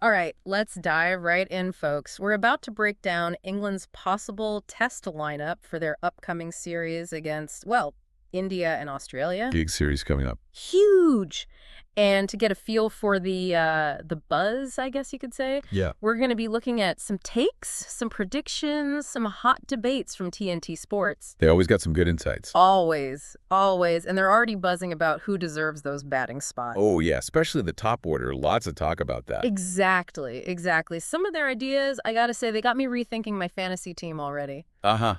All right, let's dive right in, folks. We're about to break down England's possible test lineup for their upcoming series against, well, India and Australia. Big series coming up. Huge. And to get a feel for the buzz, I guess you could say, Yeah. we're going to be looking at some takes, some predictions, some hot debates from TNT Sports. They always got some good insights. Always, always. And they're already buzzing about who deserves those batting spots. Oh, yeah, especially the top order. Lots of talk about that. Exactly, exactly. Some of their ideas, I gotta say, they got me rethinking my fantasy team already. Uh-huh.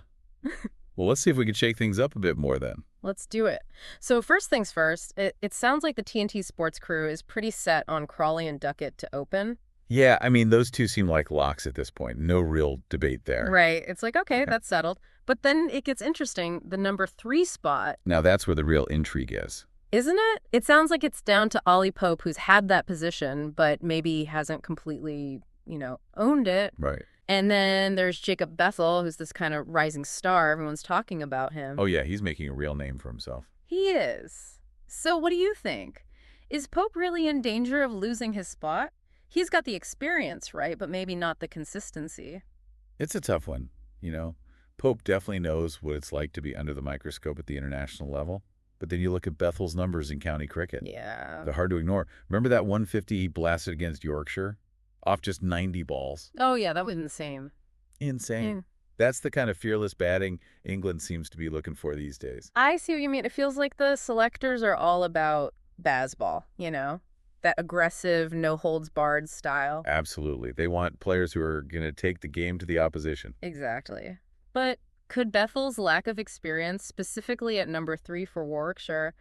Well, let's see if we can shake things up a bit more then. Let's do it. So first things first, it sounds like the TNT Sports crew is pretty set on Crawley and Duckett to open. Yeah, I mean, those two seem like locks at this point. No real debate there. Right. It's like, okay, that's settled. But then it gets interesting. The number 3 spot, Now, that's where the real intrigue is. isn't it? It sounds like it's down to Ollie Pope, who's had that position, but maybe hasn't completely, owned it. Right. And then there's Jacob Bethell, who's this kind of rising star. Everyone's talking about him. Oh, yeah, he's making a real name for himself. He is. So what do you think? Is Pope really in danger of losing his spot? He's got the experience, right? But maybe not the consistency. It's a tough one, Pope definitely knows what it's like to be under the microscope at the international level. But then you look at Bethel's numbers in county cricket. Yeah. They're hard to ignore. Remember that 150 he blasted against Yorkshire? Off just 90 balls. Oh, yeah, that was insane. Insane. That's the kind of fearless batting England seems to be looking for these days. I see what you mean. It feels like the selectors are all about baseball, that aggressive, no-holds-barred style. Absolutely. They want players who are going to take the game to the opposition. Exactly. But could Bethel's lack of experience, specifically at number 3 for Warwickshire,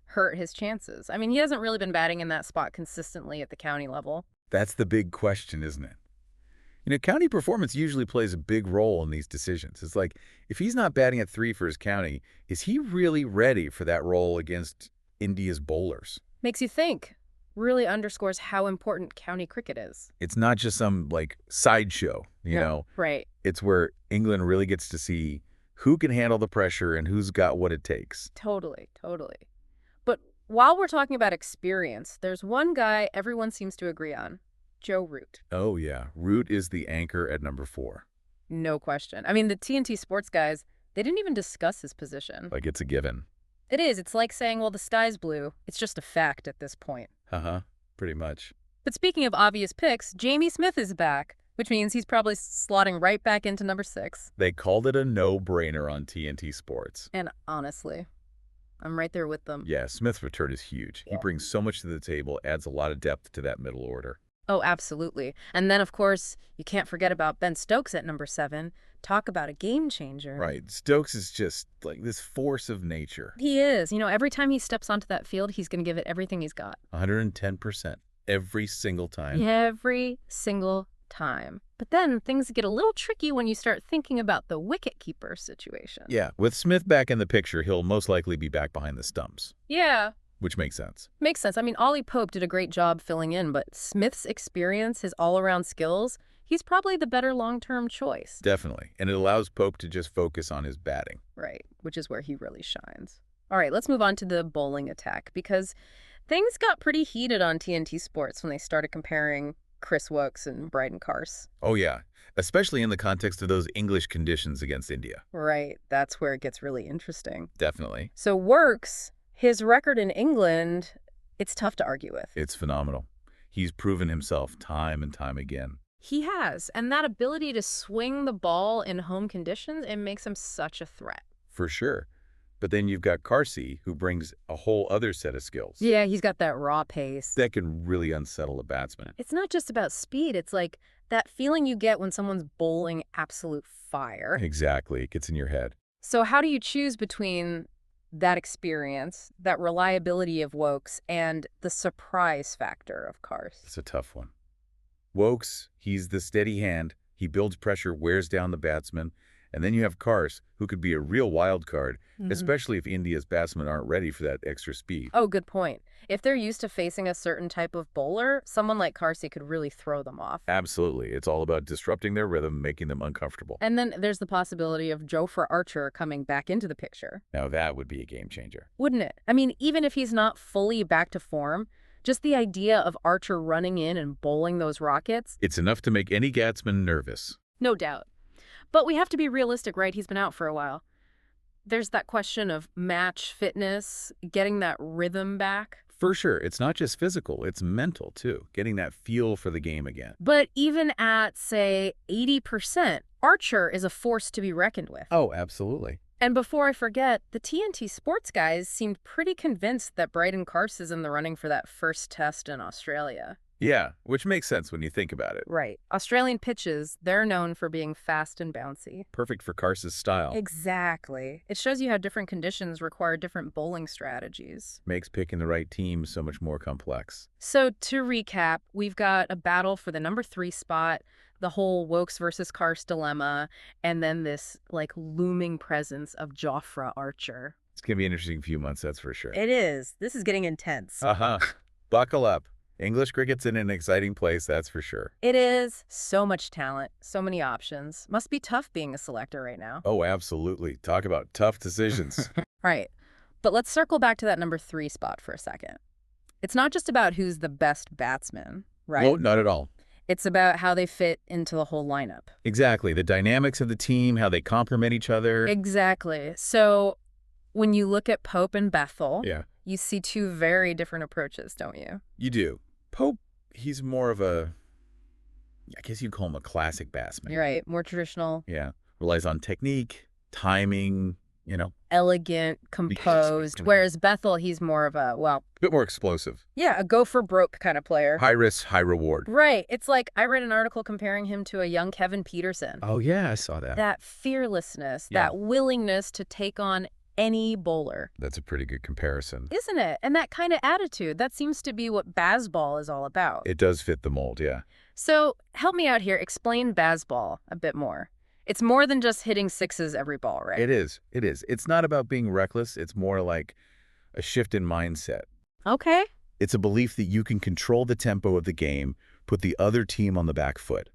hurt his chances? I mean, he hasn't really been batting in that spot consistently at the county level. That's the big question, isn't it? County performance usually plays a big role in these decisions. It's like, if he's not batting at 3 for his county, is he really ready for that role against India's bowlers? Makes you think. Really underscores how important county cricket is. It's not just some, sideshow, No, right. It's where England really gets to see who can handle the pressure and who's got what it takes. Totally, totally. But while we're talking about experience, there's one guy everyone seems to agree on. Joe Root. Oh, yeah. Root is the anchor at number 4. No question. I mean, the TNT Sports guys, they didn't even discuss his position. Like it's a given. It is. It's like saying, well, the sky's blue. It's just a fact at this point. Uh-huh. Pretty much. But speaking of obvious picks, Jamie Smith is back, which means he's probably slotting right back into number 6. They called it a no-brainer on TNT Sports. And honestly, I'm right there with them. Yeah, Smith's return is huge. He brings so much to the table, adds a lot of depth to that middle order. Oh, absolutely. And then, of course, you can't forget about Ben Stokes at number 7. Talk about a game changer. Right. Stokes is just like this force of nature. He is. Every time he steps onto that field, he's going to give it everything he's got. 110%. Every single time. Every single time. But then things get a little tricky when you start thinking about the wicket-keeper situation. Yeah, with Smith back in the picture, he'll most likely be back behind the stumps. Yeah. Which makes sense. Makes sense. I mean, Ollie Pope did a great job filling in, but Smith's experience, his all-around skills, he's probably the better long-term choice. Definitely. And it allows Pope to just focus on his batting. Right, which is where he really shines. All right, let's move on to the bowling attack, because things got pretty heated on TNT Sports when they started comparing Chris Woakes and Bryden Carse. Oh, yeah. Especially in the context of those English conditions against India. Right, that's where it gets really interesting. Definitely. So Woakes, his record in England, it's tough to argue with. It's phenomenal. He's proven himself time and time again. He has, and that ability to swing the ball in home conditions, it makes him such a threat. For sure. But then you've got Carsey, who brings a whole other set of skills. Yeah, he's got that raw pace. That can really unsettle a batsman. It's not just about speed. It's like that feeling you get when someone's bowling absolute fire. Exactly. It gets in your head. So how do you choose between that experience, that reliability of Woakes, and the surprise factor of Carse? It's a tough one. Woakes, he's the steady hand. He builds pressure, wears down the batsman. And then you have Carse, who could be a real wild card, especially if India's batsmen aren't ready for that extra speed. Oh, good point. If they're used to facing a certain type of bowler, someone like Carsey could really throw them off. Absolutely. It's all about disrupting their rhythm, making them uncomfortable. And then there's the possibility of Jofra Archer coming back into the picture. Now that would be a game changer. Wouldn't it? I mean, even if he's not fully back to form, Just the idea of Archer running in and bowling those rockets? It's enough to make any Gatsman nervous. No doubt. But we have to be realistic, right? He's been out for a while. There's that question of match fitness, getting that rhythm back. For sure, it's not just physical, it's mental too, getting that feel for the game again. But even at, say, 80%, Archer is a force to be reckoned with. Oh, absolutely. And before I forget, the TNT Sports guys seemed pretty convinced that Bryden Karst is in the running for that first test in Australia. Yeah, which makes sense when you think about it. Right. Australian pitches, they're known for being fast and bouncy. Perfect for Karst's style. Exactly. It shows you how different conditions require different bowling strategies. Makes picking the right team so much more complex. So to recap, we've got a battle for the number 3 spot, the whole Wokes versus Karst dilemma, and then this looming presence of Jofra Archer. It's going to be an interesting few months, that's for sure. It is. This is getting intense. Buckle up. English cricket's in an exciting place, that's for sure. It is. So much talent, so many options. Must be tough being a selector right now. Oh, absolutely. Talk about tough decisions. Right. But let's circle back to that number 3 spot for a second. It's not just about who's the best batsman, right? No, not at all. It's about how they fit into the whole lineup. Exactly. The dynamics of the team, how they complement each other. Exactly. So when you look at Pope and Bethell, Yeah. you see 2 very different approaches, don't you? You do. Pope, he's more of a, I guess you'd call him a classic batsman. You're right. More traditional. Yeah. Relies on technique, timing, Elegant, composed. Whereas Bethell, he's more of a, a bit more explosive. a go for broke kind of player. High risk, high reward. Right. It's like I read an article comparing him to a young Kevin Peterson. Oh, yeah, I saw that. That fearlessness, Yeah. that willingness to take on any bowler. That's a pretty good comparison. Isn't it? And that kind of attitude, that seems to be what baseball is all about. It does fit the mold, yeah. So help me out here. Explain baseball a bit more. It's more than just hitting sixes every ball, right? It is. It is. It's not about being reckless. It's more like a shift in mindset. Okay. It's a belief that you can control the tempo of the game, put the other team on the back foot.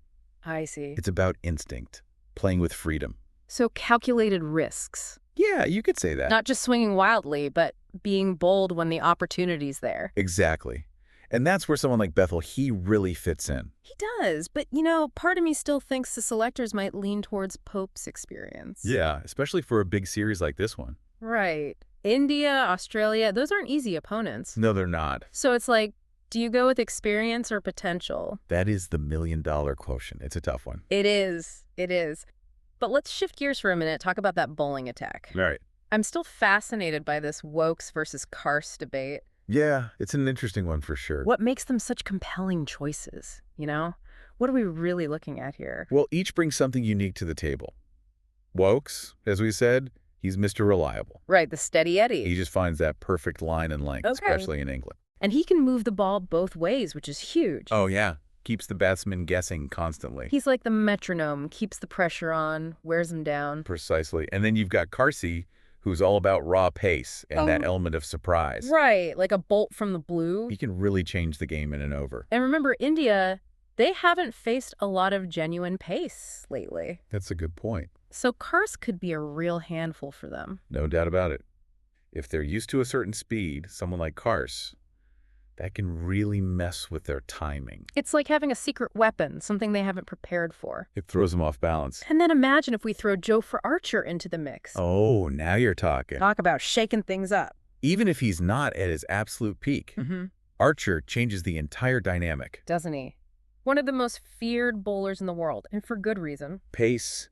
I see. It's about instinct, playing with freedom. So calculated risks. Yeah, you could say that. Not just swinging wildly, but being bold when the opportunity's there. Exactly. And that's where someone like Bethell, he really fits in. He does, but part of me still thinks the selectors might lean towards Pope's experience. Yeah, especially for a big series like this one. Right. India, Australia, those aren't easy opponents. No, they're not. So it's like, do you go with experience or potential? That is the $1 million quotient. It's a tough one. It is. It is. But let's shift gears for a minute, talk about that bowling attack. All right. I'm still fascinated by this Wokes versus Karst debate. Yeah, it's an interesting one for sure. What makes them such compelling choices, What are we really looking at here? Well, each brings something unique to the table. Wokes, as we said, he's Mr. Reliable. Right, the steady Eddie. He just finds that perfect line and length, Okay. especially in England. And he can move the ball both ways, which is huge. Oh, yeah. Keeps the batsman guessing constantly. He's like the metronome, keeps the pressure on, wears him down. Precisely. And then you've got Karst, who's all about raw pace and that element of surprise. Right, like a bolt from the blue. He can really change the game in and over. And remember, India, they haven't faced a lot of genuine pace lately. That's a good point. So Karst could be a real handful for them. No doubt about it. If they're used to a certain speed, someone like Karst, that can really mess with their timing. It's like having a secret weapon, something they haven't prepared for. It throws them off balance. And then imagine if we throw Jofra Archer into the mix. Oh, now you're talking. Talk about shaking things up. Even if he's not at his absolute peak, Archer changes the entire dynamic. Doesn't he? One of the most feared bowlers in the world, and for good reason. Pace,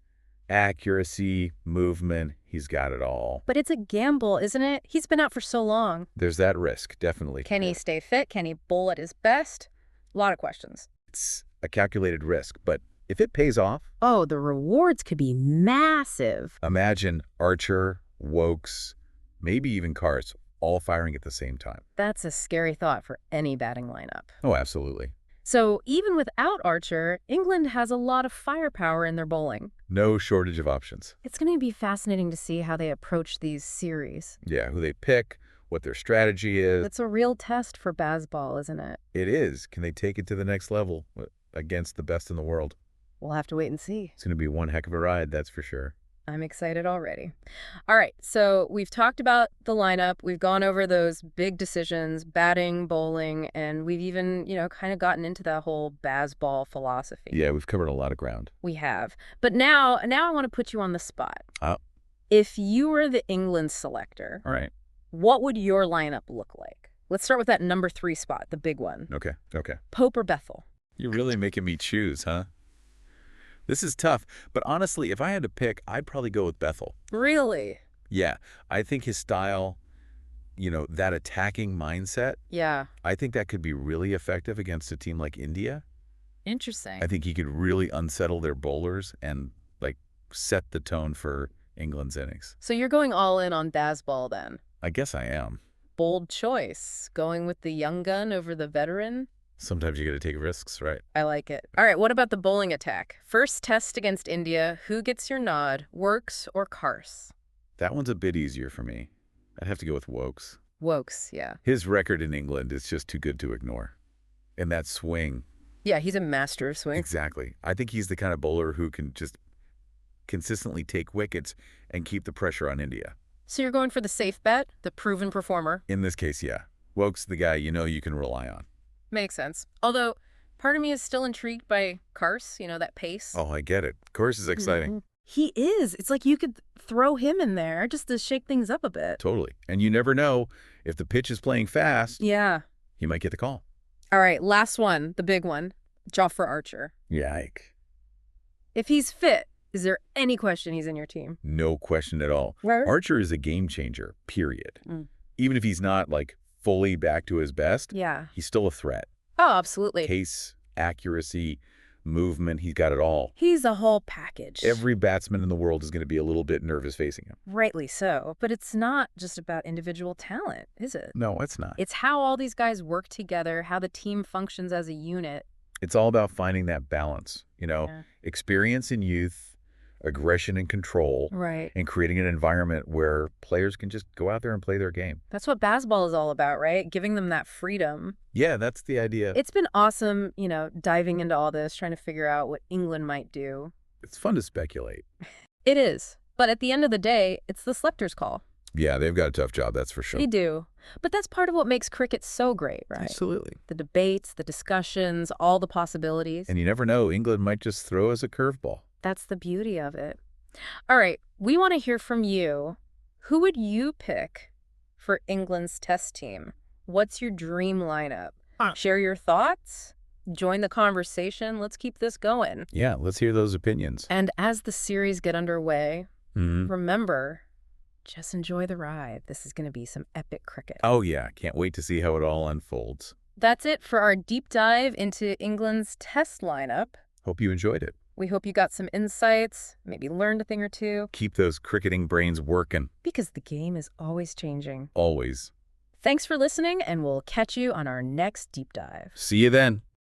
accuracy, movement, he's got it all. But it's a gamble, isn't it? He's been out for so long. There's that risk, definitely. Can he stay fit? Can he bowl at his best? A lot of questions. It's a calculated risk, but if it pays off... Oh, the rewards could be massive. Imagine Archer, Wokes, maybe even Karst, all firing at the same time. That's a scary thought for any batting lineup. Oh, absolutely. So even without Archer, England has a lot of firepower in their bowling. No shortage of options. It's going to be fascinating to see how they approach these series. Yeah, who they pick, what their strategy is. It's a real test for baseball, isn't it? It is. Can they take it to the next level against the best in the world? We'll have to wait and see. It's going to be one heck of a ride, that's for sure. I'm excited already. All right, so we've talked about the lineup. We've gone over those big decisions, batting, bowling, and we've even, kind of gotten into that whole baseball philosophy. Yeah, we've covered a lot of ground. We have. But now I want to put you on the spot. Oh, If you were the England selector, all right. what would your lineup look like? Let's start with that number 3 spot, the big one. Okay. Pope or Bethell? You're really making me choose, huh? This is tough, but honestly, if I had to pick, I'd probably go with Bethell. Really? Yeah, I think his style, that attacking mindset, Yeah. I think that could be really effective against a team like India. Interesting. I think he could really unsettle their bowlers and, set the tone for England's innings. So you're going all in on baseball then? I guess I am. Bold choice. Going with the young gun over the veteran? Sometimes you got to take risks, right? I like it. All right, what about the bowling attack? First test against India. Who gets your nod? Works or Karse? That one's a bit easier for me. I'd have to go with Wokes. Wokes, yeah. His record in England is just too good to ignore. And that swing. Yeah, he's a master of swing. Exactly. I think he's the kind of bowler who can just consistently take wickets and keep the pressure on India. So you're going for the safe bet, the proven performer? In this case, yeah. Wokes the guy you can rely on. Makes sense. Although, part of me is still intrigued by Karse, that pace. Oh, I get it. Of course, it's exciting. He is. It's like you could throw him in there just to shake things up a bit. Totally. And you never know, if the pitch is playing fast, Yeah. he might get the call. All right, last one, the big one. Jofra Archer. Yike. If he's fit, is there any question he's in your team? No question at all. Right. Archer is a game changer, period. Mm. Even if he's not, fully back to his best, Yeah. he's still a threat. Oh, absolutely. Pace, accuracy, movement, he's got it all. He's a whole package. Every batsman in the world is going to be a little bit nervous facing him. Rightly so. But it's not just about individual talent, is it? No, it's not. It's how all these guys work together, how the team functions as a unit. It's all about finding that balance, Yeah. experience in youth, aggression and control, Right. and creating an environment where players can just go out there and play their game. That's what baseball is all about, right? Giving them that freedom. Yeah, that's the idea. It's been awesome, diving into all this, trying to figure out what England might do. It's fun to speculate. It is. But at the end of the day, it's the selector's call. Yeah, they've got a tough job, that's for sure. They do. But that's part of what makes cricket so great, right? Absolutely. The debates, the discussions, all the possibilities. And you never know, England might just throw us a curveball. That's the beauty of it. All right, we want to hear from you. Who would you pick for England's test team? What's your dream lineup? Share your thoughts. Join the conversation. Let's keep this going. Yeah, let's hear those opinions. And as the series get underway, remember, just enjoy the ride. This is going to be some epic cricket. Oh, yeah. Can't wait to see how it all unfolds. That's it for our deep dive into England's test lineup. Hope you enjoyed it. We hope you got some insights, maybe learned a thing or two. Keep those cricketing brains working. Because the game is always changing. Always. Thanks for listening, and we'll catch you on our next deep dive. See you then.